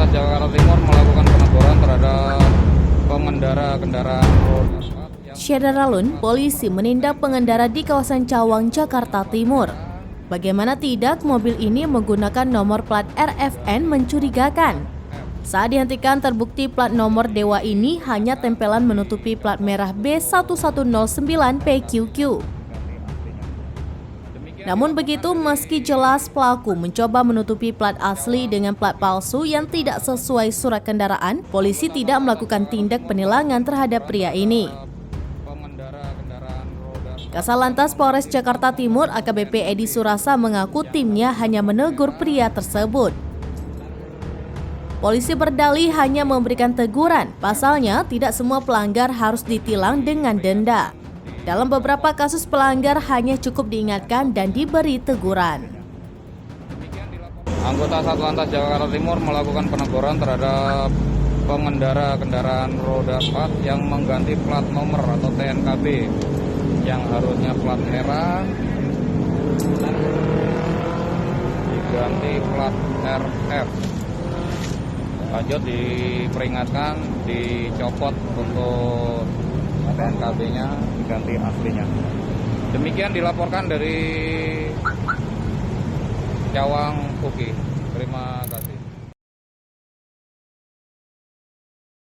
Lantas Jakarta Timur melakukan peneguran terhadap pengendara kendaraan roda 4 yang... Syadaralun, polisi menindak pengendara di kawasan Cawang, Jakarta Timur. Bagaimana tidak, mobil ini menggunakan nomor plat RFN mencurigakan. Saat dihentikan, terbukti plat nomor Dewa ini hanya tempelan menutupi plat merah B1109PQQ. Namun begitu, meski jelas pelaku mencoba menutupi plat asli dengan plat palsu yang tidak sesuai surat kendaraan, polisi tidak melakukan tindak penilangan terhadap pria ini. Kasalantas Polres Jakarta Timur AKBP Edi Surasa mengaku timnya hanya menegur pria tersebut. Polisi berdalih hanya memberikan teguran, pasalnya tidak semua pelanggar harus ditilang dengan denda. Dalam beberapa kasus pelanggar hanya cukup diingatkan dan diberi teguran. Anggota Satlantas Jakarta Timur melakukan peneguran terhadap pengendara kendaraan roda 4 yang mengganti plat nomor atau TNKB yang harusnya plat merah diganti plat RF. Lanjut diperingatkan, dicopot untuk TNKB-nya, diganti aslinya. Demikian dilaporkan dari Cawang, Uki. Terima